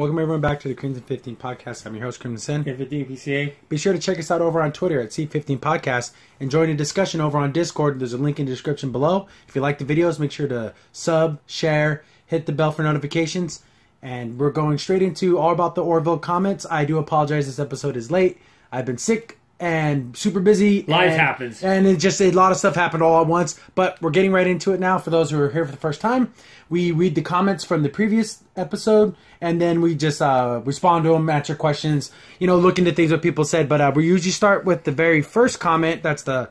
Welcome everyone back to the Crimson 15 Podcast. I'm your host, Crimson. 15 PCA. Be sure to check us out over on Twitter at C15 Podcast and join the discussion over on Discord. There's a link in the description below. If you like the videos, make sure to sub, share, hit the bell for notifications. And we're going straight into all about the Orville comments. I do apologize, this episode is late. I've been sick and super busy. Life happens. And it just, a lot of stuff happened all at once. But we're getting right into it now. For those who are here for the first time, we read the comments from the previous episode, and then we just respond to them, answer questions, look into things what people said. But we usually start with the very first comment. That's the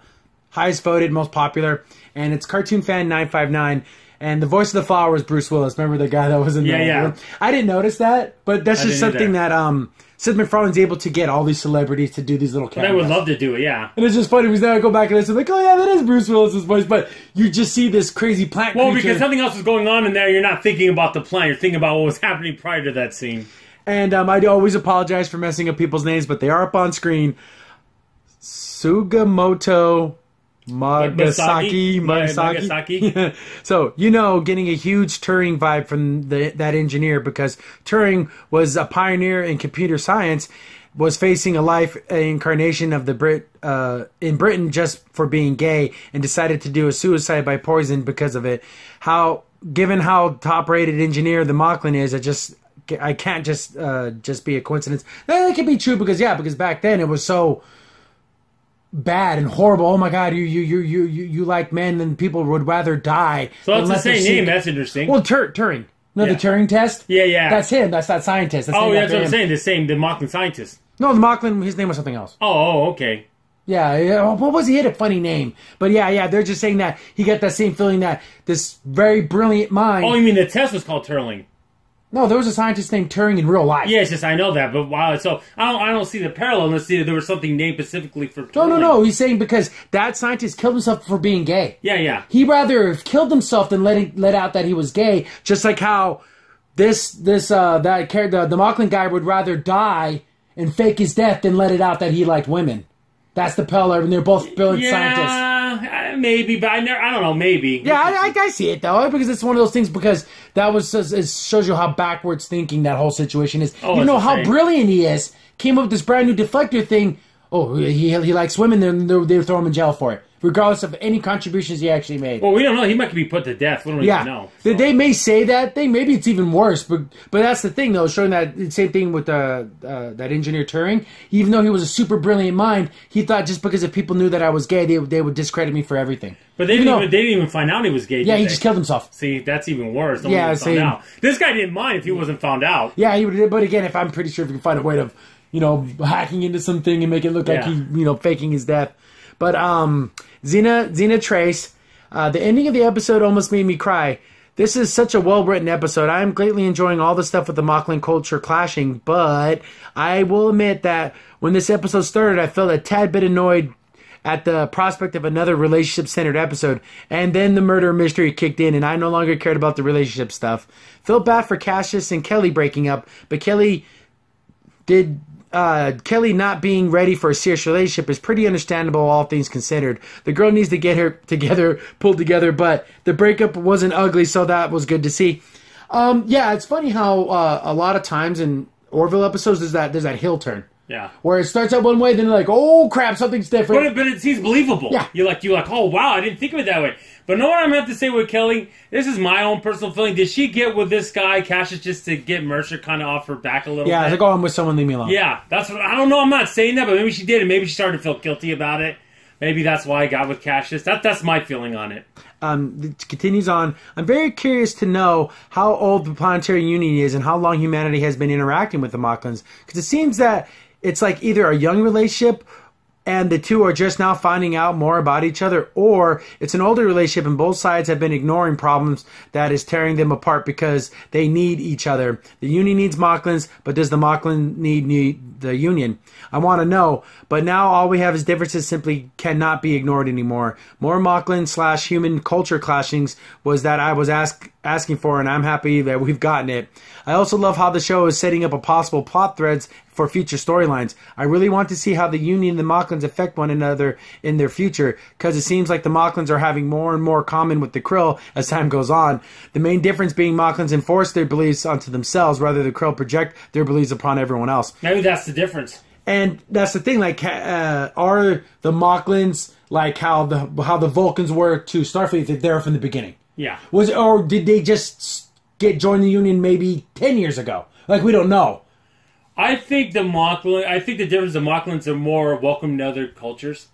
highest voted, most popular. And it's Cartoon Fan 959. And the voice of the flower was Bruce Willis. Remember the guy that was in the room? I didn't notice that, but that's just something that Seth MacFarlane's able to get all these celebrities to do these little cameos. I would love to do it, yeah. And it's just funny because now I go back and listen, like, oh yeah, that is Bruce Willis's voice, but you just see this crazy plant creature. Because something else is going on in there, you're not thinking about the plant, you're thinking about what was happening prior to that scene. And I always apologize for messing up people's names, but they are up on screen. Sugamoto Magasaki. So, getting a huge Turing vibe from that engineer, because Turing was a pioneer in computer science, was facing a life incarnation of the in Britain just for being gay, and decided to do a suicide by poison because of it. Given how top-rated engineer the Mocklin is, I can't just be a coincidence. It could be true because back then it was so bad and horrible. Oh my God, you like men, and people would rather die. So that's the same name. That's interesting. Well, Turing. No, the Turing test. Yeah. That's him. That's that scientist. That's what I'm saying. The Mocklin scientist. No, the Mocklin. His name was something else. Oh, okay. Yeah. What was he? Had a funny name, but yeah. They're just saying that he got that same feeling that this very brilliant mind. Oh, you mean the test was called Turing? No, there was a scientist named Turing in real life. Yes, I know that, but wow, so I don't see the parallel unless there was something named specifically for Turing. No, he's saying because that scientist killed himself for being gay. Yeah. He rather have killed himself than let out that he was gay, just like how the Mocklin guy would rather die and fake his death than let it out that he liked women. That's the parallel, and they're both brilliant scientists. Maybe, but I don't know, maybe. Yeah, I see it, though, because it's one of those things, because that it shows you how backwards thinking that whole situation is. You know how brilliant he is. Came up with this brand new deflector thing. Oh, he likes women, then they throw him in jail for it, regardless of any contributions he actually made. Well, we don't know. He might be put to death. We don't even know. So. They may say that. Maybe it's even worse. But that's the thing, though, showing that same thing with that engineer Turing. Even though he was a super brilliant mind, he thought just because if people knew that I was gay, they would discredit me for everything. But they didn't even find out he was gay. Yeah, he just killed himself. See, that's even worse. Found out. This guy didn't mind if he wasn't found out. Yeah, he would. But again, I'm pretty sure if you can find a way to, hacking into something and make it look like he, faking his death. But Xena Trace, the ending of the episode almost made me cry. This is such a well-written episode. I am greatly enjoying all the stuff with the Mocklin culture clashing, but I will admit that when this episode started, I felt a tad bit annoyed at the prospect of another relationship-centered episode, and then the murder mystery kicked in, and I no longer cared about the relationship stuff. Felt bad for Cassius and Kelly breaking up, but Kelly not being ready for a serious relationship is pretty understandable, all things considered. The girl needs to get her pulled together, but the breakup wasn't ugly, so that was good to see. It's funny how a lot of times in Orville episodes there's that hill turn. Yeah. Where it starts out one way, then they're like, oh crap, something's different. But it seems believable. Yeah. You're like, oh wow, I didn't think of it that way. But know what I'm going to have to say with Kelly? This is my own personal feeling. Did she get with this guy, Cassius, just to get Mercer kind of off her back a little bit? Yeah, like, I'm with someone, leave me alone. Yeah, that's what, I don't know, I'm not saying that, but maybe she did, and maybe she started to feel guilty about it. Maybe that's why I got with Cassius. That's my feeling on it. It continues on. I'm very curious to know how old the Planetary Union is and how long humanity has been interacting with the Mocklins. Because it seems that it's like either a young relationship and the two are just now finding out more about each other, or it's an older relationship and both sides have been ignoring problems that is tearing them apart because they need each other. The Union needs Mocklins, but does the Mocklin need the Union? I want to know, but now all we have is differences simply cannot be ignored anymore. More Mocklin/human culture clashings was that I was asking for, and I'm happy that we've gotten it. I also love how the show is setting up a possible plot threads for future storylines. I really want to see how the Union and the Mocklins affect one another in their future, because it seems like the Mocklins are having more and more common with the Krill as time goes on. The main difference being Mocklins enforce their beliefs onto themselves, rather the Krill project their beliefs upon everyone else. Maybe that's the difference. And that's the thing, like, are the Mocklins like how the Vulcans were to Starfleet, that they're from the beginning? Yeah. Or did they just join the Union maybe 10 years ago? Like, we don't know. I think the difference of Mocklins are more welcome to other cultures.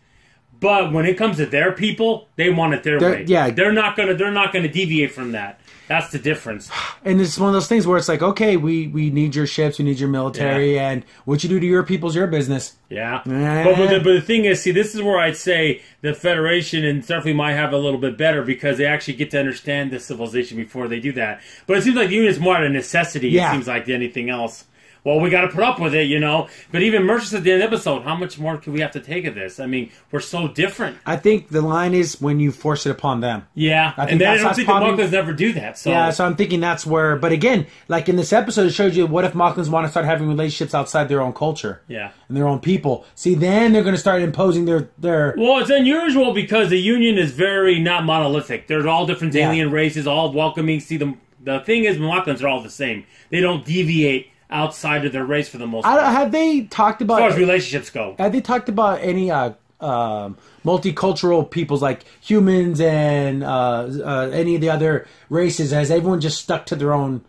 But when it comes to their people, they want it their way. Yeah. They're not gonna deviate from that. That's the difference. And it's one of those things where it's like, okay, we need your ships, we need your military, and what you do to your people's your business. Yeah. But the thing is, see, this is where I'd say the Federation and Starfleet might have a little bit better, because they actually get to understand the civilization before they do that. But it seems like the Union is more out of necessity, it seems like, than anything else. Well, we got to put up with it, you know. But even Mercer said at the end of the episode, how much more can we have to take of this? I mean, we're so different. I think the line is when you force it upon them. Yeah, and then I don't think the Mocklins never do that. So. Yeah, so I'm thinking that's where... But again, like in this episode, it shows you what if Mocklins want to start having relationships outside their own culture. Yeah. And their own people. See, then they're going to start imposing their... Well, it's unusual because the Union is very not monolithic. They're all different alien races, all welcoming. See, the thing is, Mocklins are all the same. They don't deviate outside of their race for the most part. Have they talked about... As far as relationships go. Have they talked about any multicultural peoples like humans and any of the other races? Has everyone just stuck to their own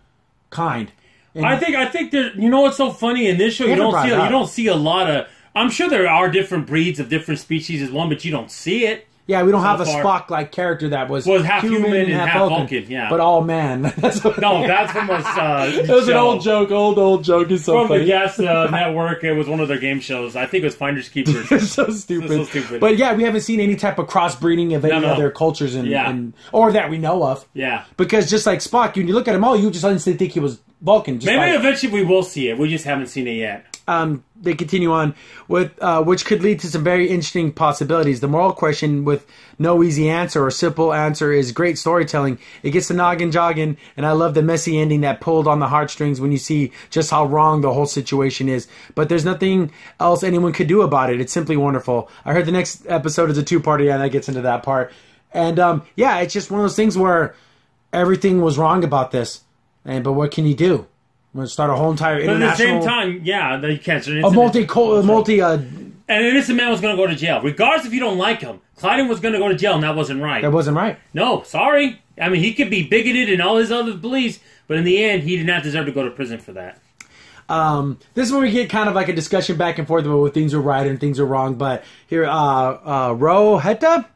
kind? And I think there... You know what's so funny? In this show, you don't see a lot of... I'm sure there are different breeds of different species as one, but you don't see it. Yeah, we don't have a Spock-like character that was half human and half Vulcan. Yeah, but all man. No, that's from a. It was an old joke. Old joke. It's so from funny. the Gas Network. It was one of their game shows. I think it was Finders Keepers. It's so stupid. But yeah, we haven't seen any type of crossbreeding of any other cultures, or that we know of. Yeah, because just like Spock, when you look at him, you just instantly think he was Vulcan. Maybe eventually we will see it. We just haven't seen it yet. They continue on with which could lead to some very interesting possibilities. The moral question with no easy answer or simple answer is great storytelling. It gets the noggin jogging, and I love the messy ending that pulled on the heartstrings when you see just how wrong the whole situation is. But there's nothing else anyone could do about it. It's simply wonderful. I heard the next episode is a two-parter, and that gets into that part. And it's just one of those things where everything was wrong about this. But what can you do? I'm going to start a whole entire international... But at the same time, you can't. And an innocent man was going to go to jail. Regardless if you don't like him. Clyden was going to go to jail, and that wasn't right. That wasn't right. No, sorry. I mean, he could be bigoted and all his other beliefs, but in the end, he did not deserve to go to prison for that. This is where we get kind of like a discussion back and forth about what things are right and things are wrong. But here, Rohetta,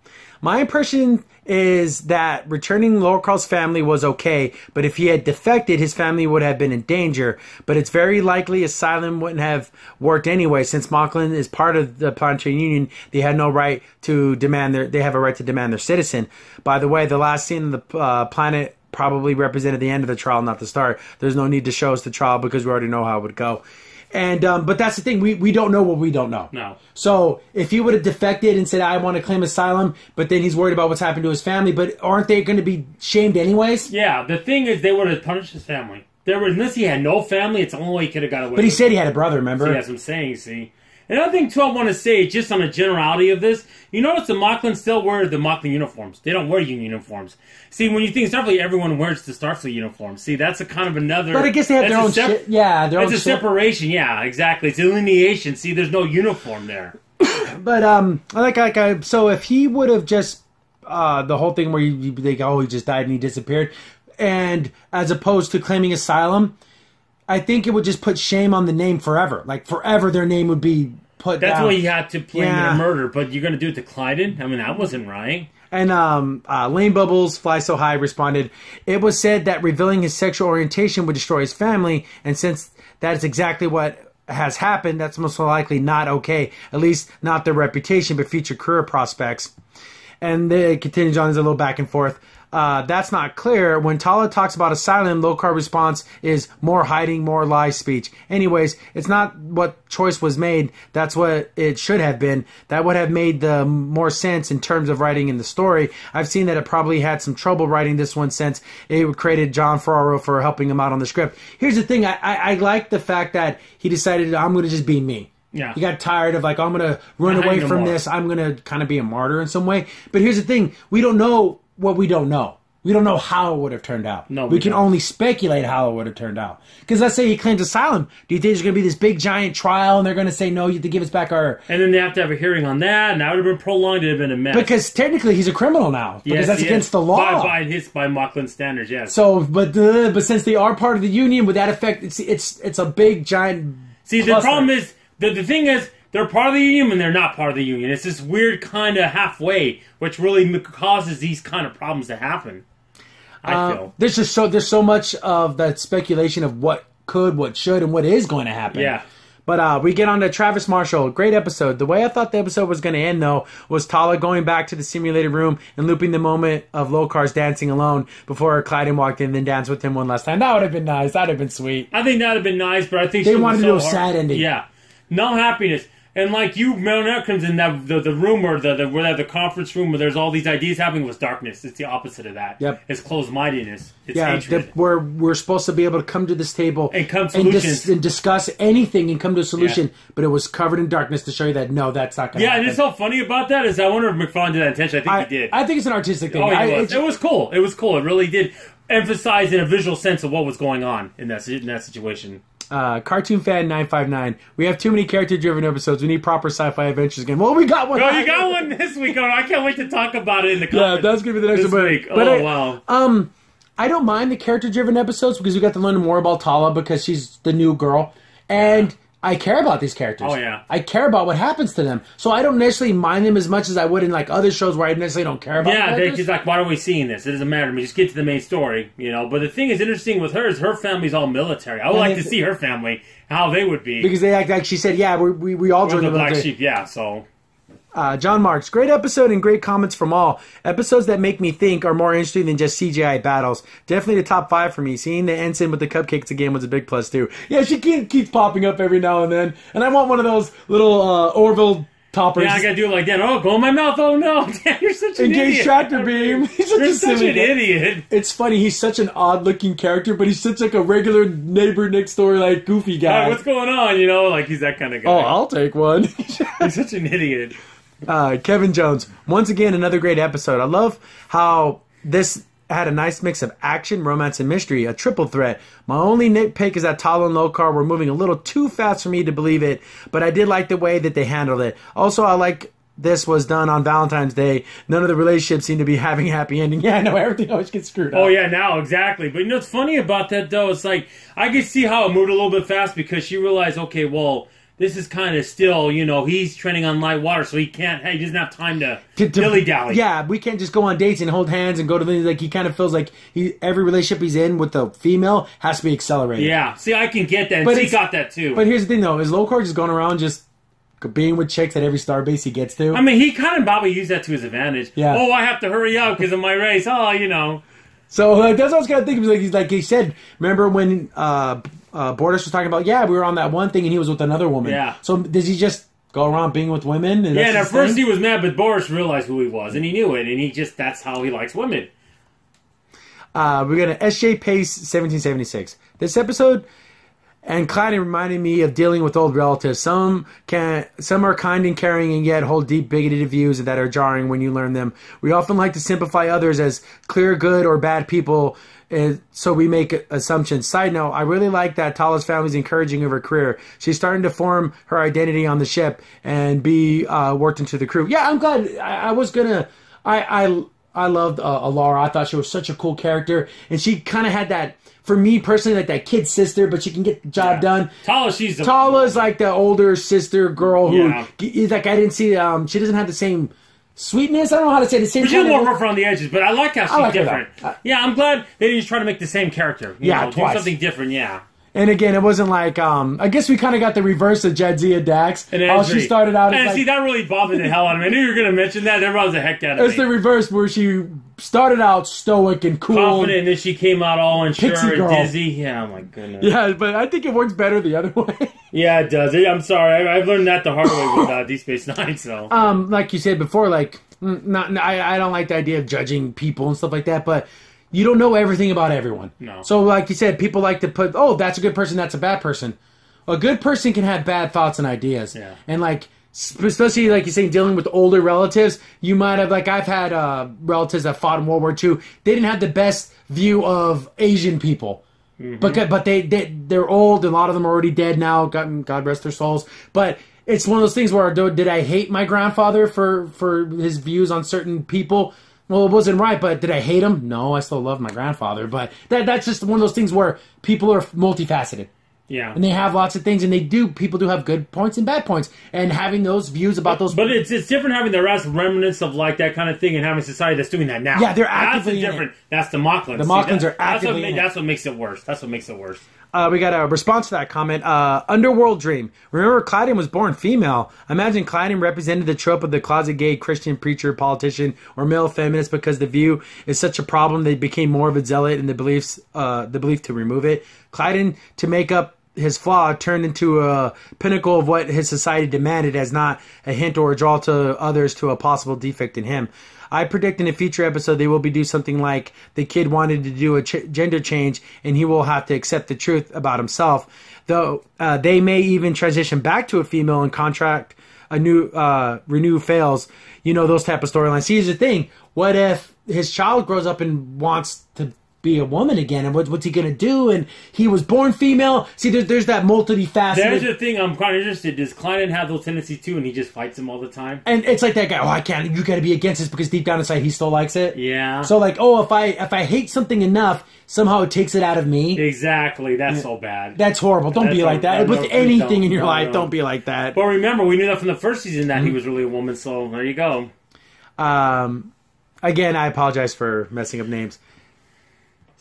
my impression is that returning Lorcar's family was okay, but if he had defected, his family would have been in danger. But it's very likely asylum wouldn't have worked anyway, since Mocklin is part of the Planetary Union. They had no right to demand they have a right to demand their citizen. By the way, the last scene of the planet probably represented the end of the trial, not the start. There's no need to show us the trial because we already know how it would go. And but that's the thing, we don't know what we don't know. No. So if he would have defected and said, I want to claim asylum, but then he's worried about what's happened to his family, but aren't they going to be shamed anyways? Yeah, the thing is they would have punished his family. Unless he had no family, it's the only way he could have got away. But he said he had a brother, remember? See, that's what I'm saying, see. Another thing, too, I want to say, just on the generality of this, you notice the Mocklins still wear the Mocklin uniforms. They don't wear Union uniforms. See, when you think Starfleet, everyone wears the Starfleet uniform. See, that's a kind of another... But I guess they have their own shit. Yeah, their own shit. It's a separation, yeah, exactly. It's delineation. See, there's no uniform there. But, so if he would have just, the whole thing where he just died and he disappeared, and as opposed to claiming asylum, I think it would just put shame on the name forever. Like, forever their name would be put down. That's why he had to claim a murder, but you're going to do it to Clyden? I mean, that wasn't right. And Lane Bubbles, Fly So High, responded, it was said that revealing his sexual orientation would destroy his family, and since that is exactly what has happened, that's most likely not okay. At least not their reputation, but future career prospects. And it continues on as a little back and forth. that's not clear. When Tala talks about asylum, Lokar response is more hiding, more lie speech. Anyways, it's not what choice was made. That's what it should have been. That would have made the more sense in terms of writing in the story. I've seen that it probably had some trouble writing this one since it created John Ferraro for helping him out on the script. Here's the thing. I like the fact that he decided, I'm going to just be me. Yeah. He got tired of, like, I'm going to run away from this. I'm going to kind of be a martyr in some way. But here's the thing. We don't know what we don't know. We don't know how it would have turned out. No, we can only speculate how it would have turned out. Because let's say he claims asylum. Do you think there's going to be this big giant trial and they're going to say, no, you have to give us back our... And then they have to have a hearing on that, and that would have been prolonged. It would have been a mess. Because technically he's a criminal now. Because that's against the law. By Mocklin standards, yes. So, but since they are part of the union, would that affect... It's a big giant... See, the problem is... The thing is... They're part of the union and they're not part of the union. It's this weird kind of halfway, which really causes these kind of problems to happen. I feel there's so much of that speculation of what could, what should, and what is going to happen. Yeah. But we get on to Travis Marshall. Great episode. The way I thought the episode was going to end, though, was Tala going back to the simulated room and looping the moment of Lokar's dancing alone before Clyden walked in and then danced with him one last time. That would have been nice. That would have been sweet. I think that would have been nice, but I think they wanted to do a sad ending. Yeah. No happiness. And like you, Melnette comes in that the room or the conference room where there's all these ideas happening was darkness. It's the opposite of that. Yep. It's closed-mindedness. It's hatred. We're supposed to be able to come to this table and come solutions and discuss anything and come to a solution, but it was covered in darkness to show you that no, that's not going to happen. Yeah, and it's so funny about that is I wonder if McFarlane did that intentionally. I think he did. I think it's an artistic thing. Oh, it was cool. It was cool. It really did emphasize in a visual sense of what was going on in that situation. Cartoon Fan 959. We have too many character-driven episodes. We need proper sci-fi adventures again. Well, we got one. Oh, you got one this week. Oh, I can't wait to talk about it in the comments. Yeah, that's gonna be the next one. Week. Wow. I don't mind the character-driven episodes because we got to learn more about Tala because she's the new girl, and I care about these characters. Oh yeah, I care about what happens to them. So I don't necessarily mind them as much as I would in like other shows where I necessarily don't care about. Yeah, they're just like, why are we seeing this? It doesn't matter to me. Just get to the main story, you know. But the thing is interesting with her is her family's all military. I would like to see her family how they would be because they act like she said, yeah, we all joined the black sheep. Yeah, so. John Marks, great episode and great comments from all. Episodes that make me think are more interesting than just CGI battles. Definitely the top 5 for me. Seeing the ensign with the cupcakes again was a big plus too. Yeah, she keeps popping up every now and then. And I want one of those little Orville toppers. Yeah, I gotta do it like that. Oh, go in my mouth. Oh no. Damn, you're such an idiot. Engage tractor beam. You're such an idiot. It's funny. He's such an odd looking character, but he's such like a regular neighbor next door like goofy guy. What's going on? You know, like he's that kind of guy. Oh, I'll take one. He's such an idiot. Kevin Jones, once again, another great episode. I love how this had a nice mix of action, romance, and mystery, a triple threat. My only nitpick is that Tala and Lokar were moving a little too fast for me to believe it, but I did like the way that they handled it. Also, I like this was done on Valentine's Day. None of the relationships seem to be having a happy ending. Yeah, I know, everything always gets screwed up. Oh, yeah, now, exactly. But you know what's funny about that, though? It's like, I could see how it moved a little bit fast because she realized, okay, well, this is kind of still, you know, he's treading on light water, so he doesn't have time to dilly-dally. Yeah, we can't just go on dates and hold hands and go to things. Like, he kind of feels like every relationship he's in with the female has to be accelerated. Yeah, see, I can get that. But she got that, too. But here's the thing, though. Is Lokar just going around just being with chicks at every starbase he gets to? I mean, he kind of probably used that to his advantage. Yeah. Oh, I have to hurry up because of my race. Oh, you know. So that's what I was kind of thinking. Like he said, remember when Bordas was talking about, yeah, we were on that one thing and he was with another woman. Yeah. So does he just go around being with women? And at first he was mad, but Boris realized who he was and he knew it, and that's how he likes women. We're going to SJ Pace 1776. This episode and Clyde reminded me of dealing with old relatives. Some are kind and caring and yet hold deep bigoted views that are jarring when you learn them. We often like to simplify others as clear good or bad people, so we make assumptions. Side note, I really like that Tala's family is encouraging of her career. She's starting to form her identity on the ship and be worked into the crew. Yeah, I'm glad. I loved Alara. I thought she was such a cool character, and she kind of had that, for me personally, like that kid sister, but she can get the job done. Tala's like the older sister girl who, like, I didn't see. She doesn't have the same sweetness. I don't know how to say the same. But she's more rough around the edges. But I like how she's different. Yeah, I'm glad they didn't just try to make the same character. You know, twice. do something different. Yeah. And again, it wasn't like, I guess we kind of got the reverse of Jadzia Dax. And how she started out as see, that really bothered the hell out of me. I knew you were going to mention that. That bothered the heck out of me. It's the reverse where she started out stoic and cool. Confident, and then she came out all unsure and dizzy. Yeah, oh my goodness. Yeah, but I think it works better the other way. Yeah, it does. I'm sorry. I've learned that the hard way with Deep Space Nine, so. Like you said before, like, I don't like the idea of judging people and stuff like that, but you don't know everything about everyone. No. So, like you said, people like to put, oh, that's a good person, that's a bad person. A good person can have bad thoughts and ideas. Yeah. And, like, especially, like you're saying, dealing with older relatives, you might have, like, I've had relatives that fought in World War II. They didn't have the best view of Asian people. Mm-hmm. But they're old, and a lot of them are already dead now, God rest their souls. But it's one of those things where, did I hate my grandfather for his views on certain people? Well, it wasn't right, but did I hate him? No, I still love my grandfather. But that's just one of those things where people are multifaceted. Yeah. And they have lots of things, and people do have good points and bad points. And having those views about those... But it's different having the remnants of like that kind of thing and having society that's doing that now. Yeah, they're actively That's different. That's the Mocklins. The Mocklins are actively That's what makes it worse. That's what makes it worse. We got a response to that comment. Underworld Dream. Remember, Clyden was born female. Imagine Clyden represented the trope of the closet gay Christian preacher, politician, or male feminist because the view is such a problem they became more of a zealot in the belief to remove it. Clyden, to make up his flaw, turned into a pinnacle of what his society demanded as not a hint or a draw to others to a possible defect in him. I predict in a future episode they will do something like the kid wanted to do a gender change and he will have to accept the truth about himself. Though they may even transition back to a female and contract a new renew fails. You know, those type of storylines. See, here's the thing. What if his child grows up and wants to be a woman again, and what's he gonna do? And he was born female. See, there's that multifaceted. There's the thing. I'm quite interested. Does Clyden have those tendencies too, and he just fights them all the time? And it's like that guy. Oh, I can't. You gotta be against this because deep down inside he still likes it. Yeah. So like, oh, if I hate something enough, somehow it takes it out of me. Exactly. That's so bad. That's horrible. Don't be like that with anything in your life. Don't be like that. But remember, we knew that from the first season that he was really a woman. So there you go. Again, I apologize for messing up names.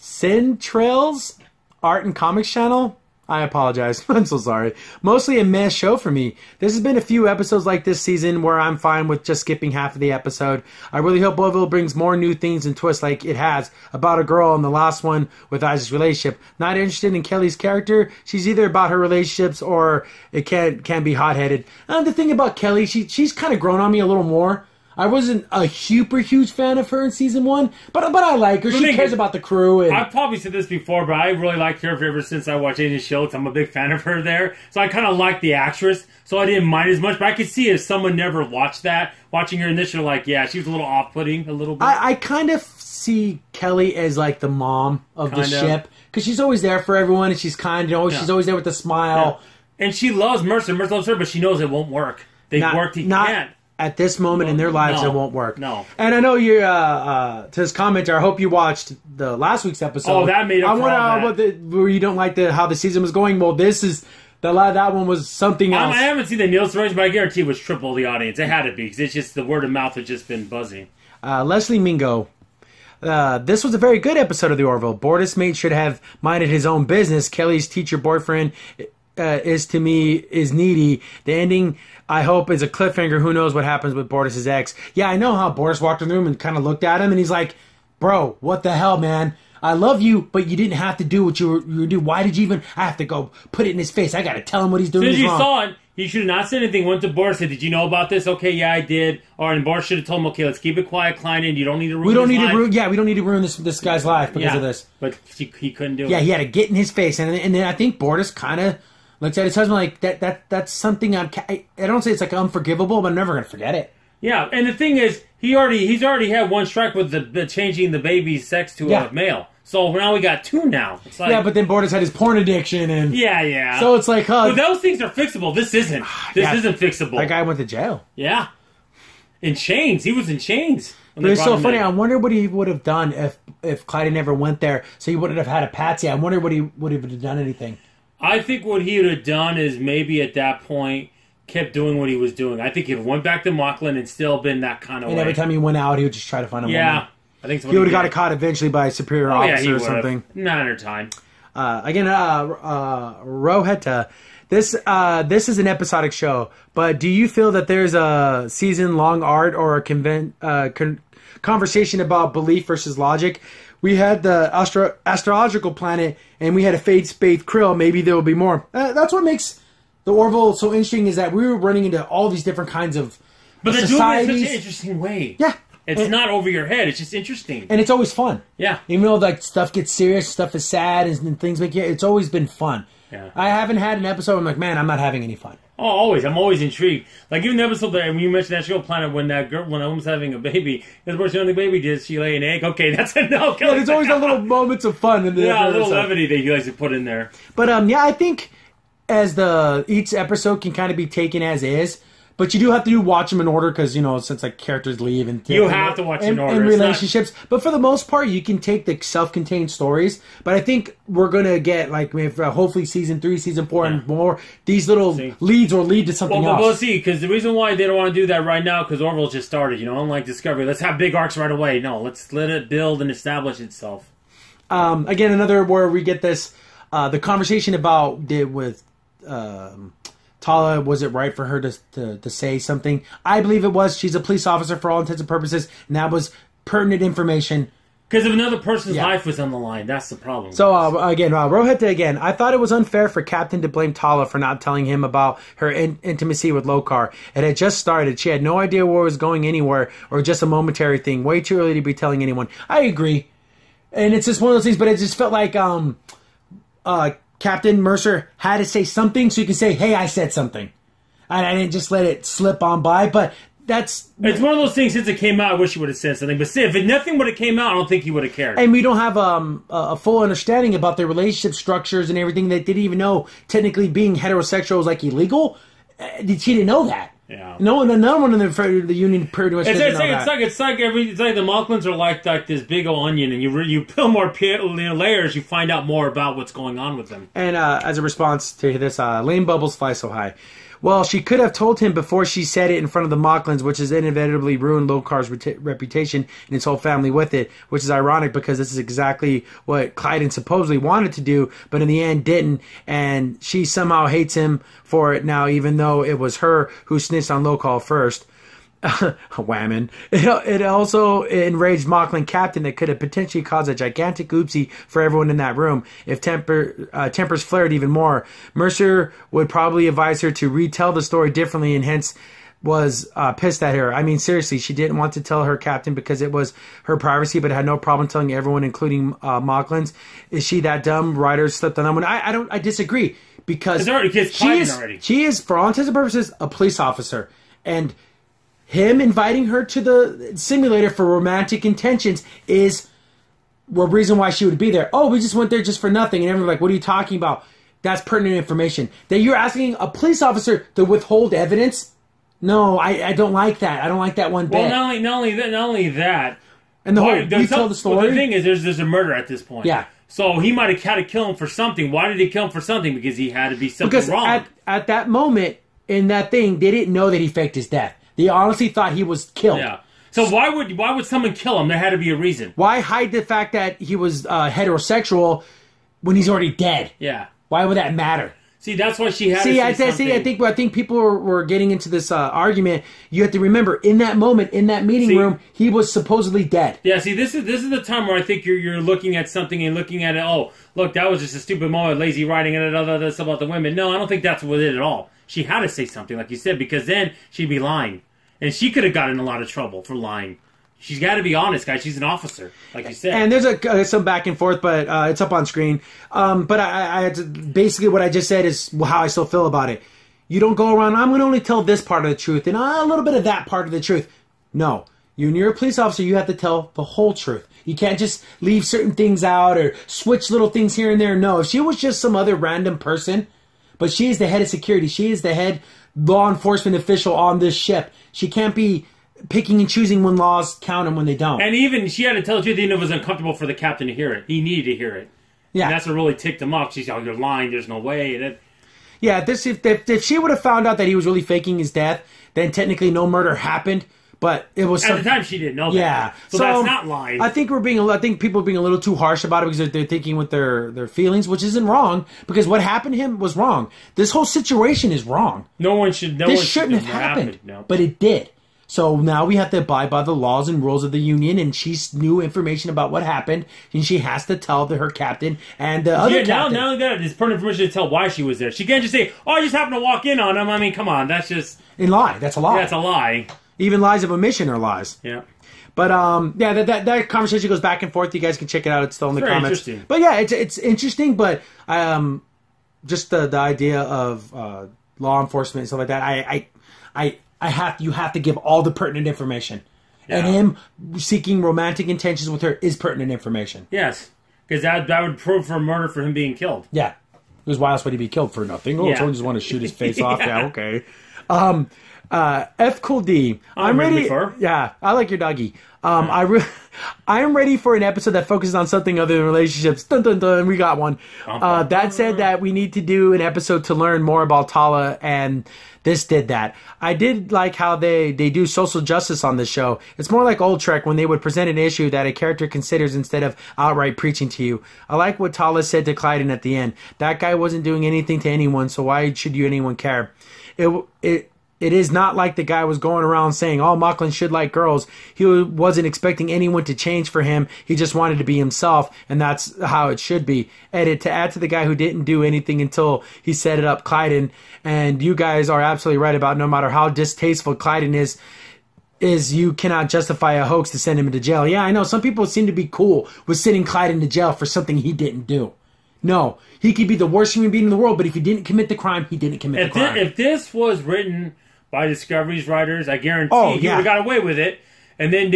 Sin Trails Art and Comics Channel. I apologize. I'm so sorry. Mostly a meh show for me. There's been a few episodes like this season where I'm fine with just skipping half of the episode. I really hope Orville brings more new things and twists like it has about a girl in the last one with Isaac's relationship. Not interested in Kelly's character. She's either about her relationships or it can be hot-headed. And the thing about Kelly, she's kind of grown on me a little more. I wasn't a super huge fan of her in season 1, but I like her. She cares about the crew. And I've probably said this before, but I really liked her ever since I watched Agent Shields. I'm a big fan of her there, so I kind of like the actress, so I didn't mind as much. But I could see if someone never watched that, watching her initially, like, yeah, she was a little off-putting, a little bit. I kind of see Kelly as like the mom of the ship because she's always there for everyone, and she's kind. She's always there with a smile. Yeah. And she loves Mercer. Mercer loves her, but she knows it won't work. They've worked. He can't. At this moment in their lives, it won't work. No. And I know you're, to his commenter, I hope you watched the last week's episode. Oh, that made up for all that. Where you don't like how the season was going. Well, this is, that one was something else. I haven't seen the Nielsen ratings, but I guarantee it was triple the audience. It had to be, because it's just, the word of mouth has just been buzzing. Leslie Mingo. This was a very good episode of The Orville. Bortus mate should have minded his own business. Kelly's teacher boyfriend is needy. The ending, I hope, is a cliffhanger. Who knows what happens with Bortus' ex? Yeah, I know how Bortus walked in the room and kind of looked at him, and he's like, bro, what the hell, man? I love you, but you didn't have to do what you were doing. Why did you even... I have to go put it in his face. I got to tell him what he's doing. As soon as you saw it, he should have not said anything. Went to Boris, said, did you know about this? Okay, yeah, I did. And Boris should have told him, okay, let's keep it quiet, Klein, you don't need to ruin his life. We don't need to ruin this guy's life because of this. But he couldn't do it. Yeah, he had to get in his face. And then I think Bortus kind of looks at his husband like, that's something I don't say it's like unforgivable, but I'm never going to forget it. Yeah, and the thing is, he's already had one strike with the changing the baby's sex to a male. So now we got two now. It's like, yeah, but then Bortus had his porn addiction and yeah. So it's like, but those things are fixable. This isn't. This isn't fixable. That guy went to jail. Yeah, in chains. He was in chains. But it's so funny. I wonder what he would have done if Clyde never went there. So he wouldn't have had a patsy. I wonder what he would have done anything. I think what he would have done is maybe at that point kept doing what he was doing. I think he went back to Mocklin and still been that kind of way. And every time he went out, he would just try to find a woman. I think he would have got caught eventually by a superior officer or something. Not in her time. Rohetta. This is an episodic show, but do you feel that there's a season-long art or a conversation about belief versus logic? We had the astrological planet, and we had a fate spade krill. Maybe there will be more. That's what makes the Orville so interesting, is that we were running into all these different kinds of but they're societies. doing it in such an interesting way. Yeah. It's not over your head. It's just interesting. And it's always fun. Yeah. Even though like stuff gets serious, stuff is sad, and things make you... It's always been fun. Yeah. I haven't had an episode where I'm like, man, I'm not having any fun. Oh, always. I'm always intrigued. Like, even the episode that when you mentioned that show Planet, when a woman's having a baby, the first thing the baby did, she lay an egg. Okay, that's enough. Yeah, there's always a little moments of fun in the a little levity that you guys have put in there. But yeah, I think as each episode can kind of be taken as is. But you do have to watch them in order because, since like characters leave and you have to watch in order. And relationships. But for the most part, you can take the self-contained stories. But I think we're going to get, like, hopefully season 3, season 4, and more, these little leads will lead to something else. We'll see, because the reason why they don't want to do that right now, because Orville just started, unlike Discovery. Let's have big arcs right away. No, let's let it build and establish itself. Again, another where we get this, the conversation about with... Tala, was it right for her to say something? I believe it was. She's a police officer for all intents and purposes, and that was pertinent information. Because if another person's life was on the line, that's the problem. So, Rohetta again. I thought it was unfair for Captain to blame Tala for not telling him about her intimacy with Lokar. It had just started. She had no idea where it was going anywhere, or just a momentary thing. Way too early to be telling anyone. I agree. And it's just one of those things, but it just felt like Captain Mercer had to say something so you can say, hey, I said something. And I didn't just let it slip on by, but it's one of those things, since it came out, I wish he would have said something. But if nothing would have came out, I don't think he would have cared. And we don't have a full understanding about their relationship structures and everything. They didn't even know technically being heterosexual was like illegal. She didn't know that. Yeah. No one in the union pretty much doesn't know that. It's like the Malklands are like this big old onion, and you peel more layers, you find out more about what's going on with them. And as a response to this, lane bubbles fly so high. Well, she could have told him before she said it in front of the Malklands, which has inevitably ruined Lokar's reputation and his whole family with it, which is ironic because this is exactly what Clyden supposedly wanted to do, but in the end didn't, and she somehow hates him for it now, even though it was her who snitched on Lokar first. Whammon. It also enraged Malkland Captain that could have potentially caused a gigantic oopsie for everyone in that room. If tempers flared even more, Mercer would probably advise her to retell the story differently, and hence was pissed at her. I mean, seriously, she didn't want to tell her captain because it was her privacy, but had no problem telling everyone, including Malklands. Is she that dumb? Writers slipped on that one. I disagree, because she is, for all intents and purposes, a police officer, and him inviting her to the simulator for romantic intentions is the reason why she would be there. Oh, we just went there just for nothing. And everyone's like, what are you talking about? That's pertinent information. That you're asking a police officer to withhold evidence? No, I don't like that. I don't like that one bit. Well, not only that. And the whole, we tell the story. Well, the thing is, there's a murder at this point. Yeah. So he might have had to kill him for something. Why did he kill him for something? Because he had to be something wrong. At that moment, in that thing, they didn't know that he faked his death. They honestly thought he was killed. Yeah. So why would someone kill him? There had to be a reason. Why hide the fact that he was heterosexual when he's already dead? Yeah. Why would that matter? See, that's why she had to say something. I think people were getting into this argument. You have to remember, in that moment, in that meeting room, he was supposedly dead. Yeah, see, this is the time where I think you're looking at something and looking at it, oh, look, that was just a stupid moment, lazy writing, and all this about the women. No, I don't think that's what it at all. She had to say something, like you said, because then she'd be lying. And she could have gotten in a lot of trouble for lying. She's got to be honest, guys. She's an officer, like you said. And there's some back and forth, but it's up on screen. But I basically what I just said is how I still feel about it. You don't go around, I'm going to only tell this part of the truth and a little bit of that part of the truth. No. When you're a police officer, you have to tell the whole truth. You can't just leave certain things out or switch little things here and there. No, if she was just some other random person, but she is the head of security. She is the head law enforcement official on this ship. She can't be picking and choosing when laws count and when they don't. And even she had to tell the truth, even if it was uncomfortable for the captain to hear it. He needed to hear it. Yeah. And that's what really ticked him off. She's like, oh, you're lying. There's no way. If she would have found out that he was really faking his death, then technically no murder happened. But it was at the time she didn't know that. Yeah, so that's not lying. I think people are being a little too harsh about it because they're thinking with their feelings, which isn't wrong. Because what happened to him was wrong. This whole situation is wrong. This shouldn't have happened, but it did. So now we have to abide by the laws and rules of the union, and she's new information about what happened, and she has to tell her captain and the other captain. Now that it's pertinent information to tell why she was there. She can't just say, "Oh, I just happened to walk in on him." I mean, come on, that's just lie. That's a lie. That's a lie. Even lies of omission are lies. Yeah. But that conversation goes back and forth. You guys can check it out. It's still in the comments. But yeah, it's interesting. But just the idea of law enforcement and stuff like that. You have to give all the pertinent information. Yeah. And him seeking romantic intentions with her is pertinent information. Yes, because that would prove for murder for him being killed. Yeah, because why else would he be killed for nothing? Oh, someone just want to shoot his face off. Yeah, okay. F Cool D. I'm ready. Yeah, I like your doggy. I am ready for an episode that focuses on something other than relationships. Dun, dun, dun, we got one. That said that we need to do an episode to learn more about Tala, and this did that. I did like how they do social justice on this show. It's more like old Trek when they would present an issue that a character considers instead of outright preaching to you. I like what Tala said to Clyden at the end. That guy wasn't doing anything to anyone, so why should anyone care? It is not like the guy was going around saying all Mocklin should like girls. He wasn't expecting anyone to change for him. He just wanted to be himself, and that's how it should be. Edit, to add to the guy who didn't do anything until he set it up, Clyden. And you guys are absolutely right about no matter how distasteful Clyden is you cannot justify a hoax to send him into jail. Yeah, I know. Some people seem to be cool with sending Clyden to jail for something he didn't do. No, he could be the worst human being in the world, but if he didn't commit the crime, he didn't commit the crime. If this was written by Discovery's writers, I guarantee he would have got away with it. And then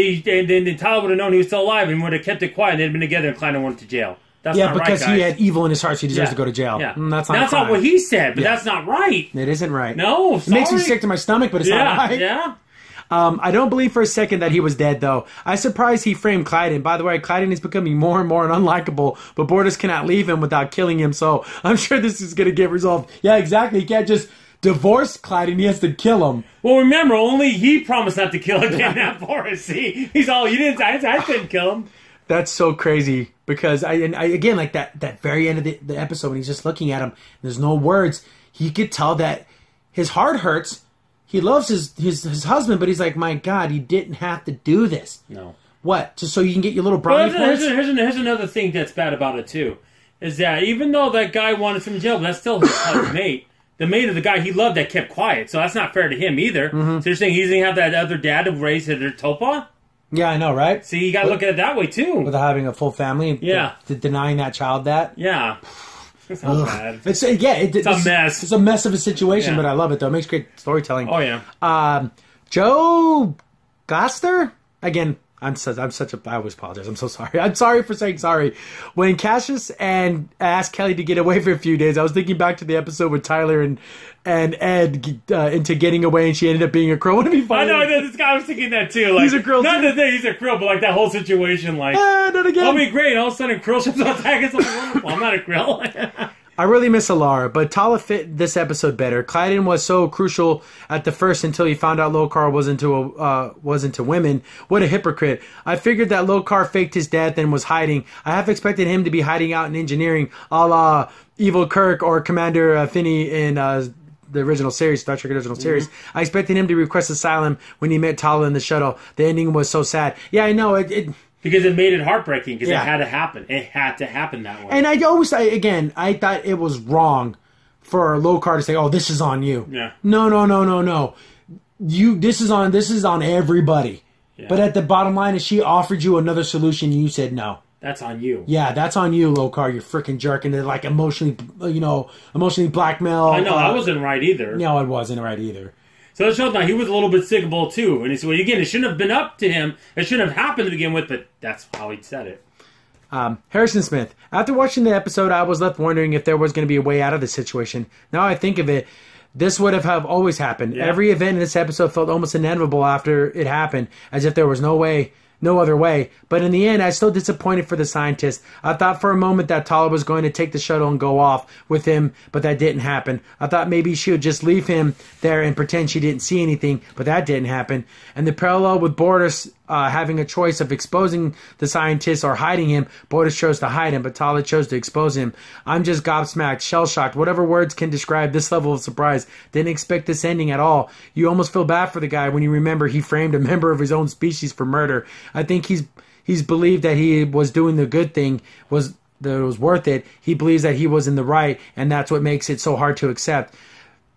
Tyler would have known he was still alive and would have kept it quiet. And they'd been together and Klein went to jail. That's not right, guys. Because he had evil in his heart, so he deserves to go to jail. Yeah. That's not what he said, but that's not right. It isn't right. No, sorry. It makes me sick to my stomach, but it's not right. Yeah. I don't believe for a second that he was dead, though. I'm surprised he framed Clyden. By the way, Clyden is becoming more and more unlikable, but Bordas cannot leave him without killing him, so I'm sure this is going to get resolved. Yeah, exactly. He can't just divorce Clyden. He has to kill him. Well, remember, only he promised not to kill again, not Boris. See? He's all, you didn't, I couldn't kill him. That's so crazy, because I again, like that very end of the episode when he's just looking at him, there's no words. He could tell that his heart hurts. He loves his husband, but he's like, my God, he didn't have to do this. No. What? Just so you can get your little brownie points? Here's another thing that's bad about it, too. Is that even though that guy wanted him in jail, that's still his mate. The mate of the guy he loved that kept quiet. So that's not fair to him either. Mm-hmm. So you're saying he's going to have that other dad to raise their Topa? Yeah, I know, right? See, you got to look at it that way, too. With having a full family. Yeah. Denying that child that. Yeah. It's so bad. It's a mess. It's a mess of a situation, but I love it, though. It makes great storytelling. Oh, yeah. Joe Goster? Again, I always apologize. I'm so sorry. I'm sorry for saying sorry. When Cassius asked Kelly to get away for a few days, I was thinking back to the episode with Tyler and Ed into getting away, and she ended up being a krill. Wouldn't it be funny? I know, this guy was thinking that too. Like, he's a krill. Not that he's a krill, but like that whole situation. Like, not again. I'll be great. All of a sudden, krill ships on attack. It's like, wonderful. I'm not a krill. I really miss Alara, but Tala fit this episode better. Clyden was so crucial at the first until he found out Lokar was into women. What a hypocrite. I figured that Lokar faked his death and was hiding. I half expected him to be hiding out in engineering, a la Evil Kirk or Commander Finney in the original series, Star Trek original series. I expected him to request asylum when he met Tala in the shuttle. The ending was so sad. Yeah, I know. Because it made it heartbreaking, because it had to happen. It had to happen that way. And I thought it was wrong for Lokar to say, "Oh, this is on you." Yeah. No. This is on everybody. Yeah. But at the bottom line is she offered you another solution and you said no. That's on you. Yeah, that's on you, Lokar, you freaking jerk. And they're like emotionally blackmail. I know, that wasn't right either. No, it wasn't right either. So it shows now he was a little bit sickable too. And he said, well, again, it shouldn't have been up to him. It shouldn't have happened to begin with, but that's how he said it. Harrison Smith. After watching the episode, I was left wondering if there was going to be a way out of the situation. Now I think of it, this would have always happened. Yeah. Every event in this episode felt almost inevitable after it happened, as if there was no way no other way. But in the end, I was still disappointed for the scientist. I thought for a moment that Tala was going to take the shuttle and go off with him, but that didn't happen. I thought maybe she would just leave him there and pretend she didn't see anything, but that didn't happen. And the parallel with Bortus having a choice of exposing the scientist or hiding him, Bortus chose to hide him, but Tala chose to expose him. I'm just gobsmacked, shell-shocked, whatever words can describe this level of surprise. Didn't expect this ending at all. You almost feel bad for the guy when you remember he framed a member of his own species for murder. I think he's believed that he was doing the good thing, that it was worth it. He believes that he was in the right, and that's what makes it so hard to accept.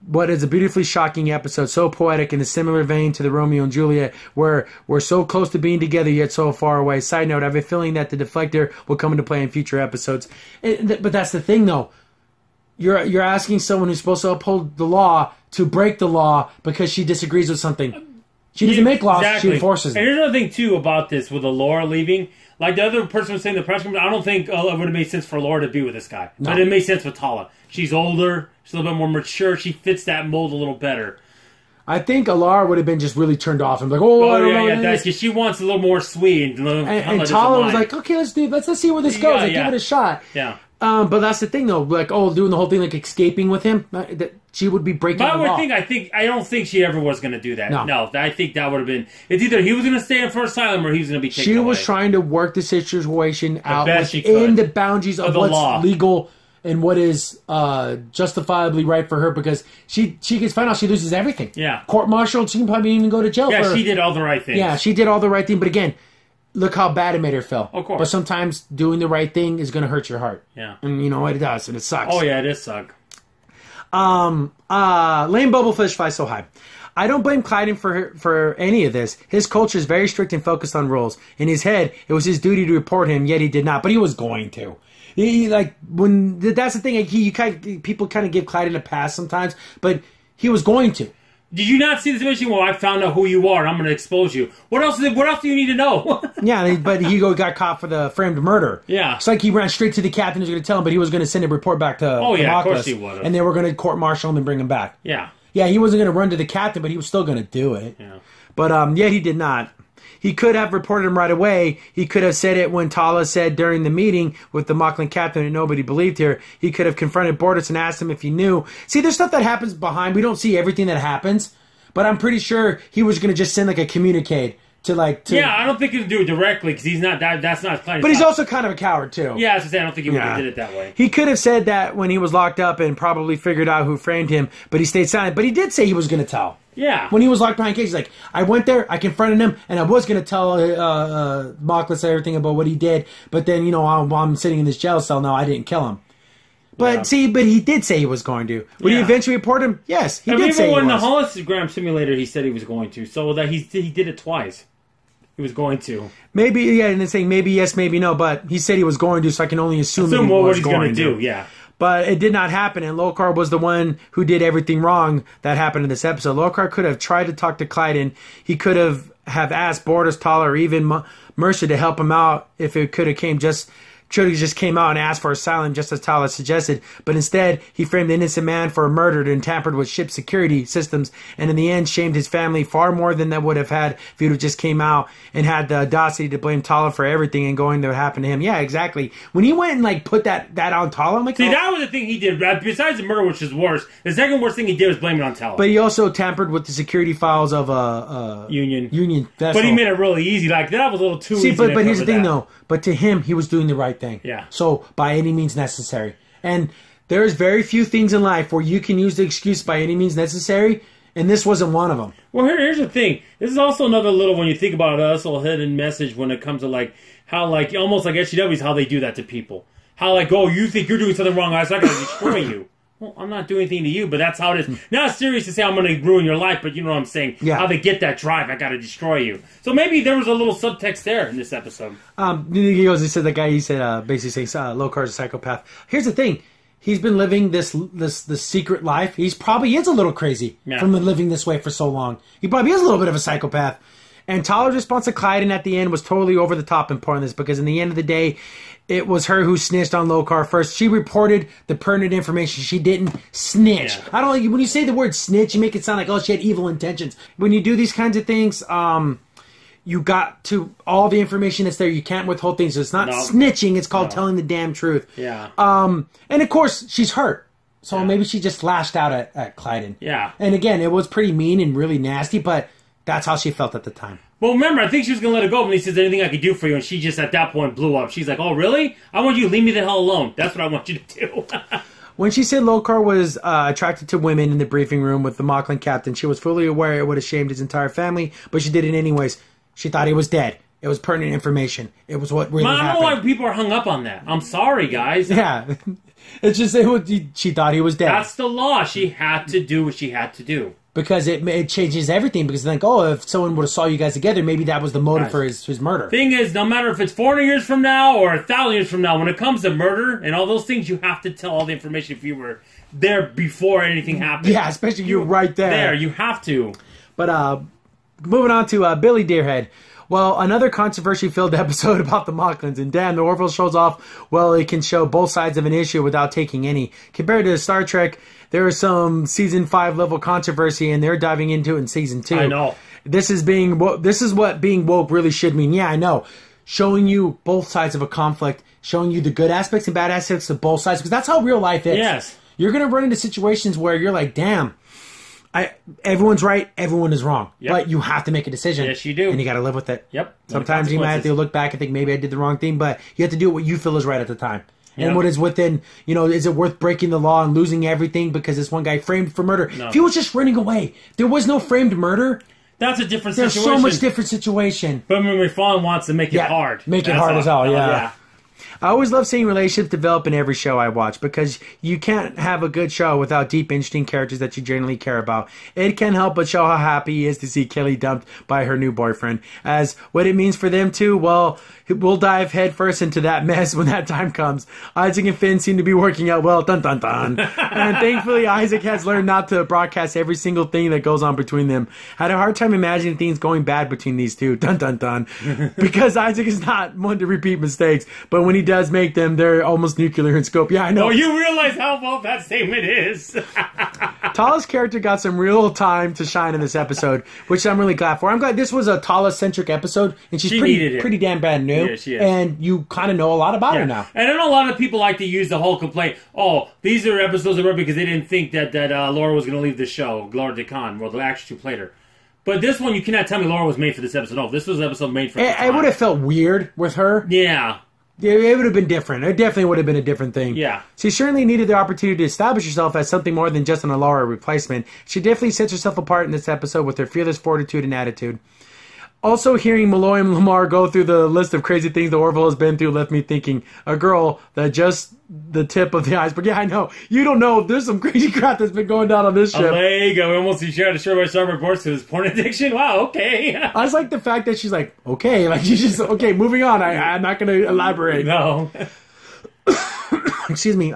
What is a beautifully shocking episode, so poetic in a similar vein to the Romeo and Juliet, where we're so close to being together yet so far away. Side note, I have a feeling that the Deflector will come into play in future episodes. But that's the thing, though. You're asking someone who's supposed to uphold the law to break the law because she disagrees with something. She doesn't make laws, exactly. She enforces them. And here's another thing, too, about this with Laura leaving. Like the other person was saying in the press conference, I don't think it would have made sense for Laura to be with this guy. No. But it made sense with Tala. She's older. She's a little bit more mature. She fits that mold a little better. I think Alara would have been just really turned off and like, I don't know. That's because she wants a little more sweet. And Tala was like, okay, let's see where this goes. Give it a shot. Yeah. But that's the thing, though. Like, doing the whole thing, like escaping with him. That she would be breaking the law. I don't think she ever was going to do that. No, I think that would have been. It's either he was going to stay in for asylum or he was going to be taken away. She was trying to work the situation out within the boundaries of what's law. Legal and what is justifiably right for her, because she gets found out, she loses everything. Yeah. Court-martialed, she can probably even go to jail. Yeah, she did all the right things. Yeah, she did all the right thing, but again, look how bad it made her feel. Of course. But sometimes doing the right thing is going to hurt your heart. Yeah. And you know what? It does, and it sucks. Oh, yeah, it does suck. Lame bubblefish fly so high. I don't blame Clyden for any of this. His culture is very strict and focused on rules. In his head, it was his duty to report him, yet he did not. But he was going to. That's the thing. People kind of give Clyden a pass sometimes, but he was going to. Did you not see the situation? Well, I found out who you are, and I'm going to expose you. What else do you need to know? Yeah, but he got caught for the framed murder. Yeah. It's like he ran straight to the captain who was going to tell him, but he was going to send a report back to of course he would have. And they were going to court-martial him and bring him back. Yeah. Yeah, he wasn't going to run to the captain, but he was still going to do it. Yeah. But, yet he did not. He could have reported him right away. He could have said it when Tala said during the meeting with the Moclan captain and nobody believed her. He could have confronted Bortus and asked him if he knew. See, there's stuff that happens behind. We don't see everything that happens. But I'm pretty sure he was going to just send like a communicate to. Yeah, I don't think he'll do it directly because he's not that. That's not. But he's also kind of a coward too. Yeah, I don't think he would have did it that way. He could have said that when he was locked up and probably figured out who framed him, but he stayed silent. But he did say he was going to tell. Yeah. When he was locked behind cage, he's like, I went there, I confronted him, and I was going to tell Moclan everything about what he did, but then, while I'm sitting in this jail cell now, I didn't kill him. But but he did say he was going to. Would he eventually report him? Yes, he did say he was. Even when the hologram simulator, he said he was going to. So that he did it twice. He was going to. Maybe, and then saying maybe yes, maybe no, but he said he was going to, so I can only assume that he what was he's going to do. Yeah. But it did not happen, and Lokar was the one who did everything wrong that happened in this episode. Lokar could have tried to talk to Clyden. He could have asked Bortus, Tala, or even Mercer to help him out if it could have just came out and asked for asylum, just as Tala suggested. But instead, he framed the innocent man for a murder and tampered with ship security systems, and in the end, shamed his family far more than that would have had if he would have just came out and had the audacity to blame Tala for everything and going that happened to him. Yeah, exactly. When he went and put that on Tala, I'm like, see, that was the thing he did. Besides the murder, which is worse, the second worst thing he did was blame it on Tala. But he also tampered with the security files of Union vessel. But he made it really easy. Like that was a little too easy. But here's the thing, though. But to him, he was doing the right thing. Yeah. So, by any means necessary. And there's very few things in life where you can use the excuse by any means necessary, and this wasn't one of them. Well, here's the thing. This is also another little, when you think about us, a hidden message when it comes to, how, almost like SCWs, how they do that to people. How, you think you're doing something wrong, so I gotta destroy you. Well, I'm not doing anything to you, but that's how it is. Not serious to say I'm going to ruin your life, but you know what I'm saying. Yeah. How they get that drive, I got to destroy you. So maybe there was a little subtext there in this episode. He said basically saying Lokar's a psychopath. Here's the thing. He's been living this secret life. He's probably is a little crazy from living this way for so long. He probably is a little bit of a psychopath. And Tala's response to Clyden at the end was totally over the top in this, because in the end of the day, it was her who snitched on Lokar first. She reported the pertinent information. She didn't snitch. Yeah. I don't. When you say the word snitch, you make it sound like, she had evil intentions. When you do these kinds of things, you got to all the information that's there. You can't withhold things. So it's not snitching. It's called telling the damn truth. Yeah. And of course, she's hurt. So maybe she just lashed out at Clyden. Yeah. And again, it was pretty mean and really nasty, but that's how she felt at the time. Well, remember, I think she was going to let it go when he says, anything I could do for you, and she just, at that point, blew up. She's like, oh, really? I want you to leave me the hell alone. That's what I want you to do. When she said Lokar was attracted to women in the briefing room with the Moclan captain, she was fully aware it would have shamed his entire family, but she did it anyways. She thought he was dead. It was pertinent information. It was what really happened. I don't know why people are hung up on that. I'm sorry, guys. Yeah. It's just, she thought he was dead. That's the law. She had to do what she had to do. Because it changes everything. Because like, if someone would have saw you guys together, maybe that was the motive for his murder. Thing is, no matter if it's 400 years from now or 1,000 years from now, when it comes to murder and all those things, you have to tell all the information if you were there before anything happened. Yeah, especially if you're right there. There, you have to. But moving on to Billy Deerhead. Well, another controversy-filled episode about the Moclans, and damn, the Orville shows off, well, it can show both sides of an issue without taking any. Compared to Star Trek, there is some Season 5 level controversy, and they're diving into it in Season 2. I know. This is what being woke really should mean. Yeah, I know. Showing you both sides of a conflict, showing you the good aspects and bad aspects of both sides, because that's how real life is. Yes. You're going to run into situations where you're like, damn, everyone's right, everyone is wrong. Yep. But you have to make a decision. Yes, you do. And you got to live with it. Yep. Sometimes you might have to look back and think maybe I did the wrong thing, but you have to do what you feel is right at the time. And what is within, is it worth breaking the law and losing everything because this one guy framed for murder? No. If he was just running away, there was no framed murder. That's a different situation. There's so much different situation. But Fawn wants to make it hard. Make it hard as hell, yeah. I always love seeing relationships develop in every show I watch because you can't have a good show without deep, interesting characters that you genuinely care about. It can't help but show how happy he is to see Kelly dumped by her new boyfriend. As what it means for them too, well, we'll dive headfirst into that mess when that time comes. Isaac and Finn seem to be working out well, dun dun dun. And thankfully Isaac has learned not to broadcast every single thing that goes on between them. Had a hard time imagining things going bad between these two, dun dun dun. Because Isaac is not one to repeat mistakes, but when he does make them, they're almost nuclear in scope. Yeah, I know. Oh, you realize how bold that statement is. Tala's character got some real time to shine in this episode, which I'm really glad for. I'm glad this was a Tala-centric episode, and she's pretty damn bad new. Yeah, she is. And you kind of know a lot about her now. And I know a lot of people like to use the whole complaint, these are episodes of her because they didn't think that Laura was going to leave the show, Laura DeCon, well, the actress who played her. But this one, you cannot tell me Laura was made for this episode. No, this was an episode made for It would have felt weird with her. Yeah. It would have been different. It definitely would have been a different thing. Yeah. She certainly needed the opportunity to establish herself as something more than just an Alara replacement. She definitely sets herself apart in this episode with her fearless fortitude and attitude. Also, hearing Malloy and Lamar go through the list of crazy things the Orville has been through left me thinking, a girl that just the tip of the iceberg. Yeah, I know. You don't know. There's some crazy crap that's been going down on this ship. A leg. I almost shared a shirt by Starboard Gorse to his porn addiction. Wow, okay. I just like the fact that she's like, okay. Like, she's just, okay, moving on. I'm not going to elaborate. No. Excuse me.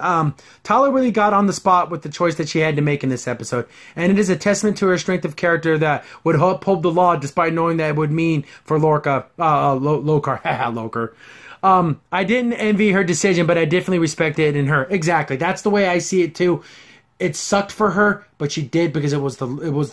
Tala really got on the spot with the choice that she had to make in this episode, and it is a testament to her strength of character that would uphold the law despite knowing that it would mean for Lokar. Lokar. I didn't envy her decision, but I definitely respect it in her. Exactly. That's the way I see it too. It sucked for her, but she did because it was the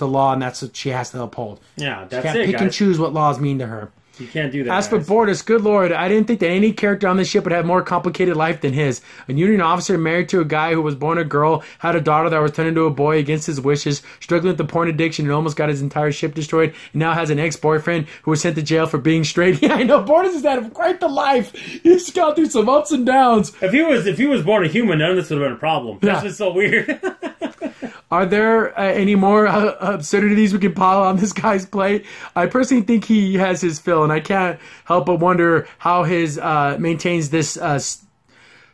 law, and that's what she has to uphold. Yeah, that's she can't pick and choose what laws mean to her. You can't do that. As for Bortus, good lord, I didn't think that any character on this ship would have more complicated life than his. A Union officer married to a guy who was born a girl, had a daughter that was turned into a boy against his wishes, struggling with the porn addiction and almost got his entire ship destroyed, and now has an ex-boyfriend who was sent to jail for being straight. Yeah, I know, Bortus has had quite the life. He's gone through some ups and downs. If he was born a human, none of this would have been a problem. That's just so weird. Are there any more absurdities we can pile on this guy's plate? I personally think he has his fill, and I can't help but wonder how his maintains this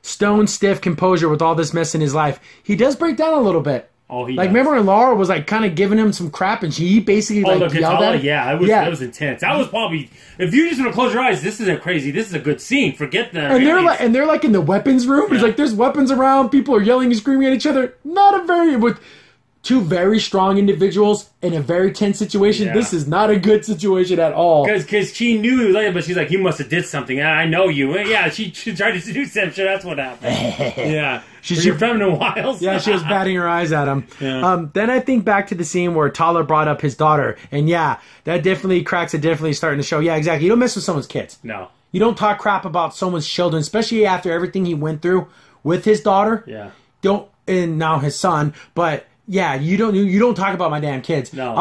stone-stiff composure with all this mess in his life. He does break down a little bit. Oh, he does. Remember when Laura was like kind of giving him some crap, and he basically yelled at him? Yeah, that was intense. That was probably, if you just want to close your eyes, this isn't crazy. This is a good scene. Forget that. And they're like in the weapons room. Yeah. It's like there's weapons around. People are yelling and screaming at each other. Not a very two very strong individuals in a very tense situation. Yeah. This is not a good situation at all. Because she knew, but she's like, you must have did something. I know you. Yeah, she tried to seduce him. Sure, that's what happened. Yeah. She's feminine wiles. Yeah, she was batting her eyes at him. Yeah. Then I think back to the scene where Tala brought up his daughter. And yeah, that definitely cracks it, definitely starting to show. Yeah, exactly. You don't mess with someone's kids. No. You don't talk crap about someone's children, especially after everything he went through with his daughter. Yeah. And now his son. But yeah, you don't talk about my damn kids. No.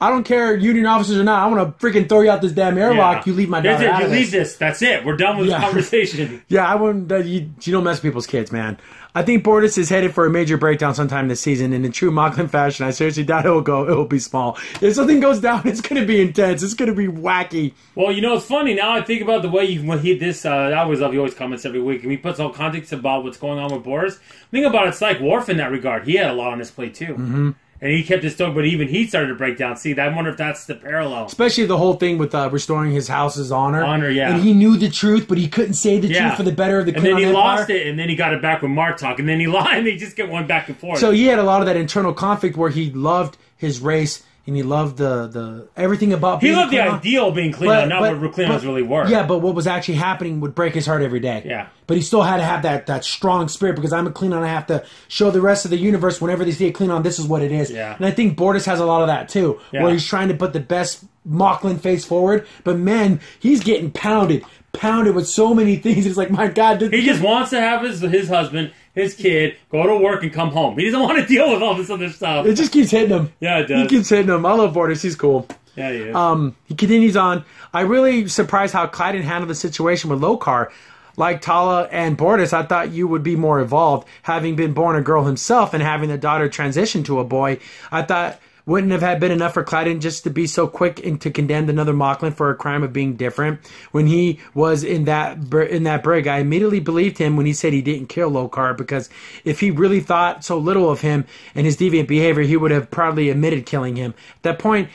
I don't care union officers or not. I'm gonna freaking throw you out this damn airlock. Yeah. You leave my daughter out of this. You leave this. That's it. We're done with this conversation. Yeah, I wouldn't. You don't mess with people's kids, man. I think Bortus is headed for a major breakdown sometime this season. In true Mocklin fashion, I seriously doubt it will be small. If something goes down, it's going to be intense. It's going to be wacky. Well, it's funny. Now I think about the way I always love, he always comments every week, and he puts all context about what's going on with Boris. Think about it, it's like Worf in that regard. He had a lot on his plate, too. Mm-hmm. And he kept his story, but even he started to break down. See, I wonder if that's the parallel. Especially the whole thing with restoring his house's honor. Yeah. And he knew the truth, but he couldn't say the truth for the better of the Klingon Empire. And then he lost it, and then he got it back with Martok, and then he lied, and they just kept going back and forth. So he had a lot of that internal conflict where he loved his race, and he loved the everything about being He loved the ideal of being Klingon, not what Klingons really were. Yeah, but what was actually happening would break his heart every day. Yeah. But he still had to have that strong spirit, because I'm a Klingon. I have to show the rest of the universe whenever they see a Klingon, this is what it is. Yeah. And I think Bortus has a lot of that too, where he's trying to put the best Mocklin face forward. But man, he's getting pounded with so many things. It's like, my God. He just wants to have his husband, his kid, go to work and come home. He doesn't want to deal with all this other stuff. It just keeps hitting him. Yeah, it does. He keeps hitting him. I love Bortus. He's cool. Yeah, he is. He continues on. I really surprised how Clyden handled the situation with Lokar. Like Tala and Bortus, I thought you would be more evolved, having been born a girl himself and having the daughter transition to a boy. I thought wouldn't have been enough for Clyden just to be so quick and to condemn another Mocklin for a crime of being different. When he was in that brig, I immediately believed him when he said he didn't kill Lokar, because if he really thought so little of him and his deviant behavior, he would have proudly admitted killing him. At that point,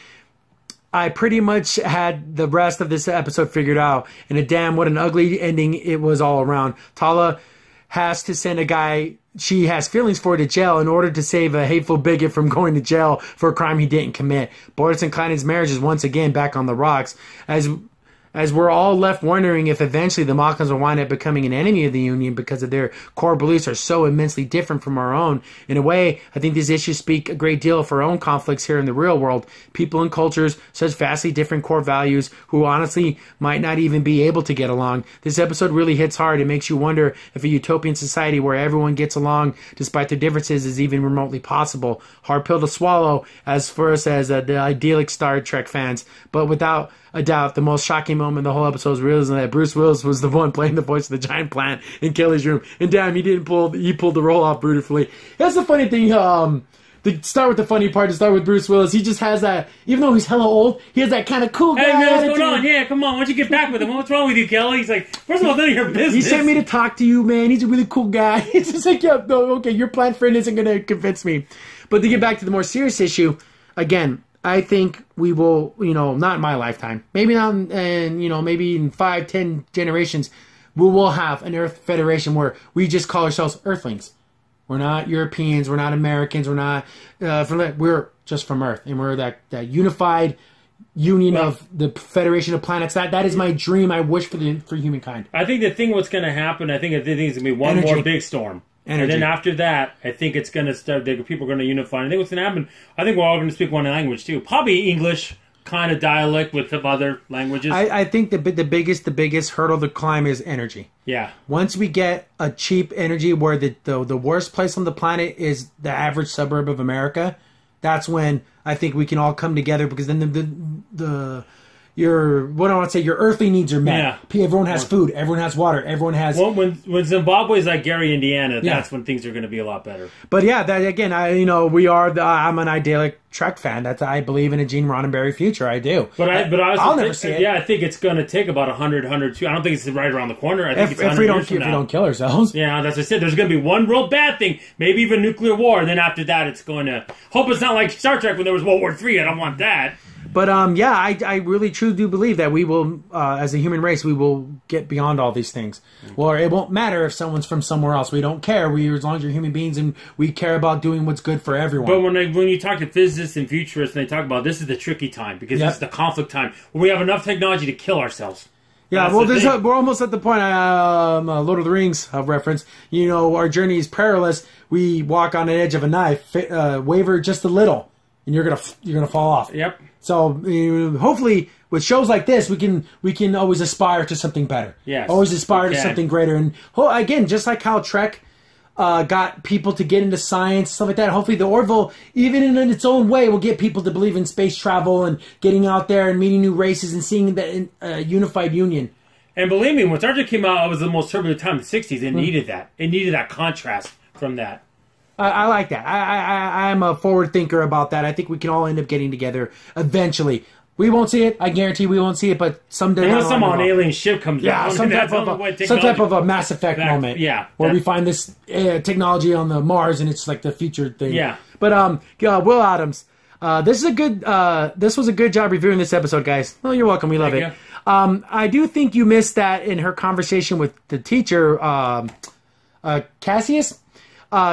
I pretty much had the rest of this episode figured out, and damn, what an ugly ending it was all around. Tala has to send a guy she has feelings for to jail in order to save a hateful bigot from going to jail for a crime he didn't commit. Bortus and Clyden's marriage is once again back on the rocks, as we're all left wondering if eventually the Mocklins will wind up becoming an enemy of the Union because of their core beliefs are so immensely different from our own. In a way, I think these issues speak a great deal for our own conflicts here in the real world. People and cultures, such vastly different core values, who honestly might not even be able to get along. This episode really hits hard. It makes you wonder if a utopian society where everyone gets along despite their differences is even remotely possible. Hard pill to swallow as for us as the idyllic Star Trek fans, but without a doubt, the most shocking moment in the whole episode was realizing that Bruce Willis was the one playing the voice of the giant plant in Kelly's room. And damn, he pulled the role off beautifully. That's the funny thing. To start with the funny part, to start with Bruce Willis, he just has that, even though he's hella old, he has that kind of cool guy attitude. Hey, man, what's attitude. going on? Yeah, come on, why don't you get back with him? What's wrong with you, Kelly? He's like, first of all, none of your business. He sent me to talk to you, man. He's a really cool guy. It's just like, yeah, no, okay, your plant friend isn't going to convince me. But to get back to the more serious issue, again, I think we will, not in my lifetime, maybe not, maybe in 5-10 generations, we will have an Earth Federation where we just call ourselves Earthlings. We're not Europeans, we're not Americans, we're not, we're just from Earth, and we're that unified union of the Federation of Planets. That is my dream. I wish for humankind. I think what's going to happen, I think it's going to be one more big storm. Energy. And then after that, I think it's going to start, people are going to unify. And I think what's going to happen, I think we're all going to speak one language too. Probably English kind of dialect with some other languages. I think the biggest hurdle to climb is energy. Yeah. Once we get a cheap energy where the worst place on the planet is the average suburb of America, that's when I think we can all come together, because then your earthly needs are met. Yeah. Everyone has food. Everyone has water. Everyone has. Well, when Zimbabwe is like Gary, Indiana, that's when things are going to be a lot better. But yeah, that again, I'm an idyllic Trek fan. I believe in a Gene Roddenberry future. I do. I'll never see it. Yeah, I think it's going to take about 100, 102. I don't think it's right around the corner. I think it's if we don't kill ourselves. Yeah, that's what I said. There's going to be one real bad thing, maybe even nuclear war. And then after that, it's going to hope it's not like Star Trek when there was World War III. I don't want that. But yeah, I really truly do believe that we will, as a human race, we will get beyond all these things. Or it won't matter if someone's from somewhere else. We don't care. As long as you're human beings and we care about doing what's good for everyone. But when you talk to physicists and futurists, and they talk about this is the tricky time because this is the conflict time where we have enough technology to kill ourselves. Yeah, well, we're almost at the point. Lord of the Rings reference. You know, our journey is perilous. We walk on the edge of a knife. Waver just a little, and you're gonna fall off. Yep. So hopefully, with shows like this, we can always aspire to something better. Yes, always aspire to something greater. And again, just like how Trek got people to get into science, stuff like that. Hopefully, the Orville, even in its own way, will get people to believe in space travel and getting out there and meeting new races and seeing the unified union. And believe me, when Star Trek came out, it was the most turbulent time in the '60s. It needed that. It needed that contrast from that. I like that. I'm a forward thinker about that. I think we can all end up getting together eventually. We won't see it. I guarantee we won't see it, but someday. Unless some alien ship comes down. Some type of a Mass Effect moment. Yeah. Where we find this technology on the Mars and it's like the future thing. Yeah. But Will Adams, this was a good job reviewing this episode, guys. Oh, you're welcome. We love it. I do think you missed that in her conversation with the teacher, Cassius.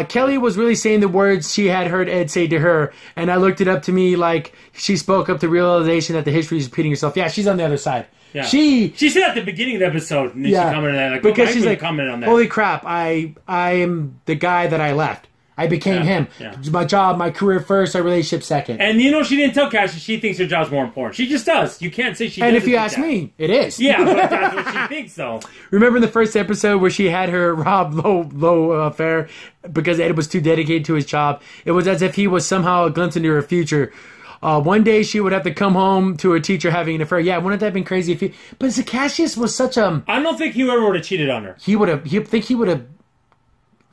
Kelly was really saying the words she had heard Ed say to her, and I looked it up to me like she spoke up the realization that the history is repeating herself. Yeah, she's on the other side. Yeah. She said at the beginning of the episode, and she commented on that. Because she's like, commented on that. Holy crap, I am the guy that I left. I became him. Yeah. My job, my career first, our relationship second. And you know, she didn't tell Cassius she thinks her job's more important. She just does. You can't say she doesn't. And if you ask me, it is. Yeah, but that's what she thinks, though. Remember in the first episode where she had her Rob low affair because Ed was too dedicated to his job? It was as if he was somehow a glimpse into her future. One day she would have to come home to her teacher having an affair. Yeah, wouldn't that have been crazy if he... But Cassius was such a... I don't think he ever would have cheated on her. He would have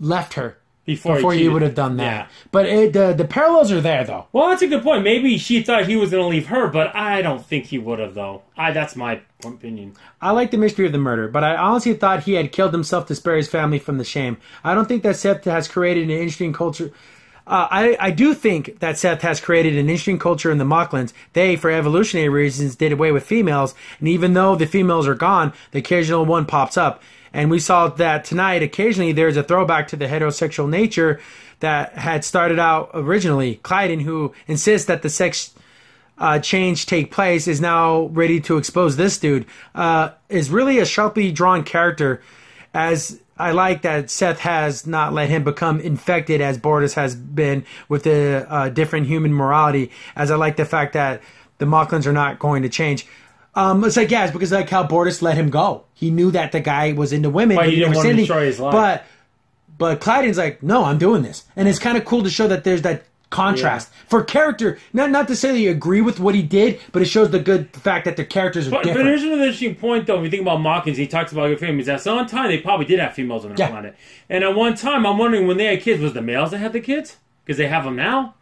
left her. Before he would have done that. Yeah. But the parallels are there, though. Well, that's a good point. Maybe she thought he was going to leave her, but I don't think he would have, though. That's my opinion. I like the mystery of the murder, but I honestly thought he had killed himself to spare his family from the shame. I don't think that Seth has created an interesting culture... I do think that Seth has created an interesting culture in the Mocklans. They, for evolutionary reasons, did away with females, and even though the females are gone, the occasional one pops up. And we saw that tonight, occasionally, there's a throwback to the heterosexual nature that had started out originally. Clyden, who insists that the sex change take place, is now ready to expose this dude, is really a sharply drawn character, as I like that Seth has not let him become infected as Bortus has been with the different human morality, as I like the fact that the Mocklans are not going to change. It's like, it's because like how Bortus let him go. He knew that the guy was into women. But he didn't want to destroy his life. But Clyden's like, no, I'm doing this. And it's kind of cool to show that there's that contrast. For character, not to say that you agree with what he did, but it shows the fact that the characters are different. But here's another interesting point, though. If you think about Mocklans, he talks about good families. At some time, they probably did have females on their planet. And at one time, I'm wondering when they had kids, was the males that had the kids? Because they have them now?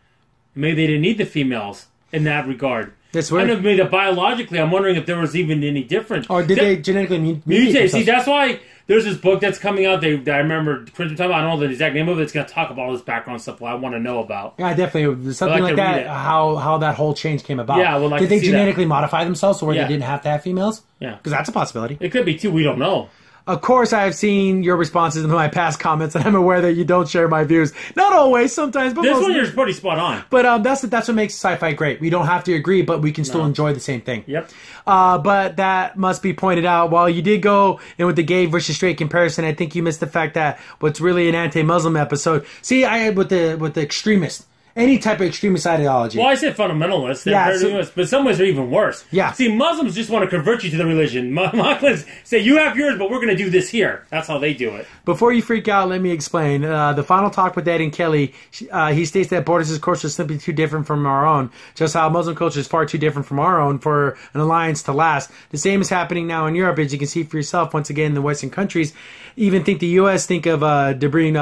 Maybe they didn't need the females in that regard. That's weird. And maybe biologically, I'm wondering if there was even any difference. Or did they genetically mutate? See, that's why there's this book that's coming out that I remember Chris was talking about. I don't know the exact name of it. It's going to talk about all this background stuff I want to know about. Yeah, definitely. Something like that, how that whole change came about. Yeah, well, did they genetically modify themselves so where they didn't have to have females? Yeah. Because that's a possibility. It could be, too. We don't know. Of course, I've seen your responses to my past comments, and I'm aware that you don't share my views. Not always, sometimes, but this one you're pretty spot on. But that's what makes sci-fi great. We don't have to agree, but we can still enjoy the same thing. Yep. But that must be pointed out. While you did go in with the gay versus straight comparison, I think you missed the fact that what's really an anti-Muslim episode. See, I had with the extremist. Any type of extremist ideology. Well, I said fundamentalists. But some ways are even worse. Yeah. See, Muslims just want to convert you to the religion. Mocklans say, you have yours, but we're going to do this here. That's how they do it. Before you freak out, let me explain. The final talk with Ed and Kelly, he states that Bortus' culture is simply too different from our own, just how Muslim culture is far too different from our own for an alliance to last. The same is happening now in Europe, as you can see for yourself. Once again, the Western countries even think the U.S. think of Debris...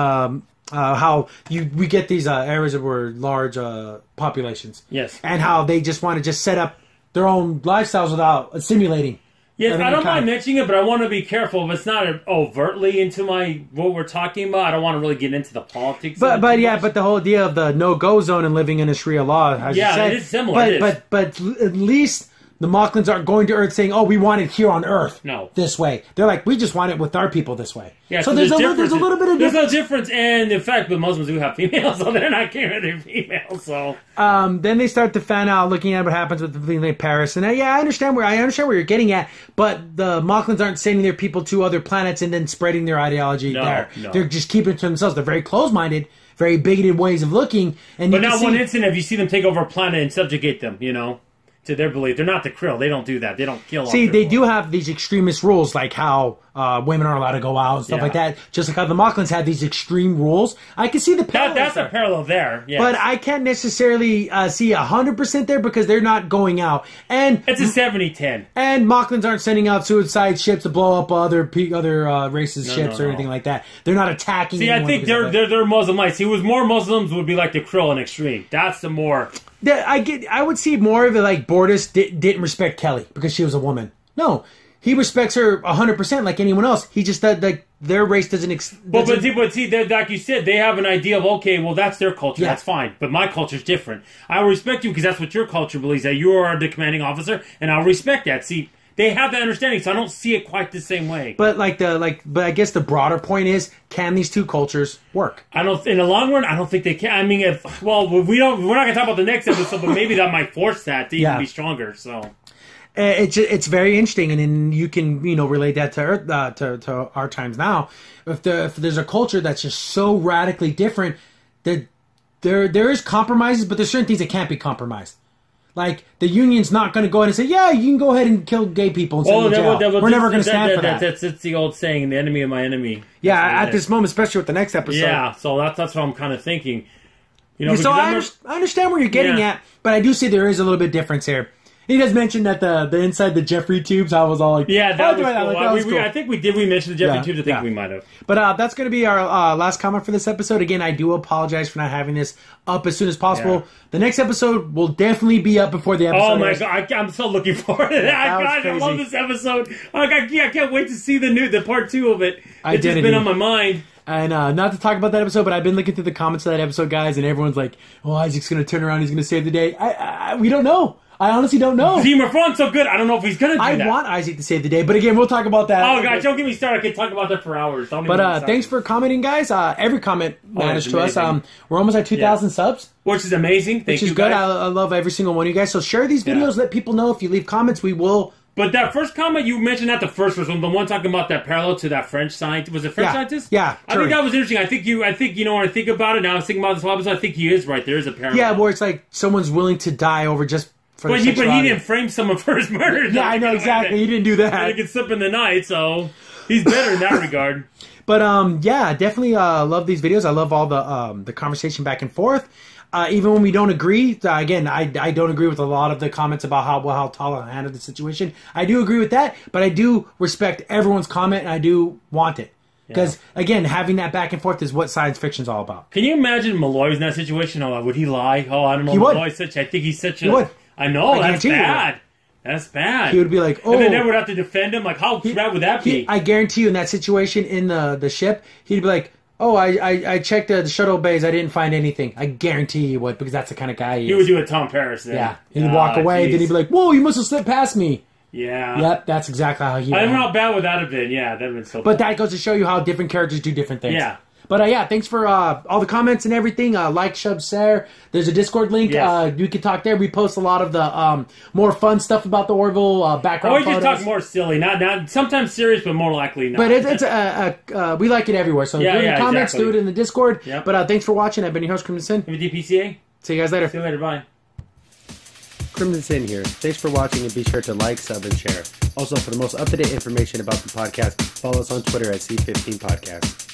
how we get these areas that were large populations. Yes. And how they just want to just set up their own lifestyles without assimilating. Yes, I don't mind mentioning it, but I want to be careful. If it's not overtly into what we're talking about, I don't want to really get into the politics. But the whole idea of the no-go zone and living in a Sharia law, as you said, it is similar. But at least the Mocklins aren't going to Earth saying, "Oh, we want it here on Earth." No, this way. They're like, we just want it with our people this way. Yeah, so there's a little bit of difference. There's no difference, and in fact, the Muslims do have females, so they're not caring they're females. So then they start to fan out, looking at what happens with the Paris, and I understand where you're getting at, but the Mocklins aren't sending their people to other planets and then spreading their ideology there. No. They're just keeping it to themselves. They're very closed-minded, very bigoted ways of looking. And but not one instant have you seen them take over a planet and subjugate them, to their belief. They're not the Krill. They don't do that. They don't kill. See, they do have these extremist rules, like how women aren't allowed to go out and stuff like that. Just like how the Mocklins had these extreme rules. I can see the parallel. That's a parallel there. Yes. But I can't necessarily see 100% there because they're not going out. And it's a 70-10. And Mocklins aren't sending out suicide ships to blow up other races' ships or anything like that. They're not attacking. See, I think they're Muslim lights. See, more Muslims would be like the Krill in extreme. That's the more. I would see more of it like Bortus didn't respect Kelly because she was a woman. No, he respects her 100% like anyone else. He just their race doesn't. But see, like you said, they have an idea of okay, well that's their culture, that's fine. But my culture's different. I will respect you because that's what your culture believes, that you are the commanding officer, and I'll respect that. See. They have that understanding, so I don't see it quite the same way. But but I guess the broader point is, can these two cultures work? In the long run, I don't think they can. I mean, we're not going to talk about the next episode, but maybe that might force that to even be stronger. So it's very interesting, and then you can relate that to Earth, to our times now. If there's a culture that's just so radically different, that there is compromises, but there's certain things that can't be compromised. Like, the union's not going to go ahead and say, yeah, you can go ahead and kill gay people and send them to jail. We're never going to stand for that. That's the old saying, the enemy of my enemy. Yeah, at this moment, especially with the next episode. Yeah, so that's what I'm kind of thinking. So I understand where you're getting at, but I do see there is a little bit difference here. He does mention that the inside the Jeffrey tubes, I was all like... Yeah, that was cool. I think we mention the Jeffrey tubes. I think we might have. But that's going to be our last comment for this episode. Again, I do apologize for not having this up as soon as possible. Yeah. The next episode will definitely be up before the episode. Oh my God, I'm so looking forward to that. I love this episode. I can't wait to see the part 2 of it. It's just been on my mind. And not to talk about that episode, but I've been looking through the comments of that episode, guys, and everyone's like, "Oh, Isaac's going to turn around. He's going to save the day." We don't know. I honestly don't know. Team Refrain's so good. I don't know if he's going to do that. I want Isaac to save the day, but again, we'll talk about that. Oh, God, don't get me started. I can talk about that for hours. But thanks for commenting, guys. Every comment matters to us. We're almost at 2,000 subs. Which is amazing. Thank you, good. I love every single one of you guys. So share these videos. Let people know. If you leave comments, we will... But that first comment, you mentioned not the first one, the one talking about that parallel to that French scientist. Was it French scientist? Yeah. I think that was interesting. I think when I think about it, now I was thinking about this whole episode, I think he is right. There is a parallel. Yeah, where it's like someone's willing to die over just for but he didn't frame someone for his murder. Yeah, I know, exactly. He didn't do that. He could slip in the night, so he's better in that regard. But, definitely love these videos. I love all the conversation back and forth. Even when we don't agree, again, I don't agree with a lot of the comments about how Tala handled the situation. I do agree with that, but I do respect everyone's comment, and I do want it. Because, again, having that back and forth is what science fiction's all about. Can you imagine Malloy's in that situation? Oh, would he lie? Oh, I don't know. I think he's such a... He would. I know, that's bad. That's bad. He would be like, oh... And then they would have to defend him? Like, how bad would that be? I guarantee you, in that situation in the ship, he'd be like... Oh, I checked the shuttle bays. I didn't find anything. I guarantee he would, because that's the kind of guy he is. He would do a Tom Paris then. Yeah. He'd walk away, then he'd be like, whoa, you must have slipped past me. Yeah. Yep, that's exactly how he would. I don't know how bad would that have been. Yeah, that would have been so bad. But that goes to show you how different characters do different things. Yeah. But thanks for all the comments and everything. Like, share. There's a Discord link. Yes. You can talk there. We post a lot of the more fun stuff about the Orville background photos. Or you just talk more silly. Not sometimes serious, but more likely not. But it's we like it everywhere. So do it in the comments, do it in the Discord. Yep. But thanks for watching. I've been your host, Crimson Sin. I'm DPCA. See you guys later. See you later. Bye. Crimson Sin here. Thanks for watching, and be sure to like, sub, and share. Also, for the most up-to-date information about the podcast, follow us on Twitter at C15 Podcast.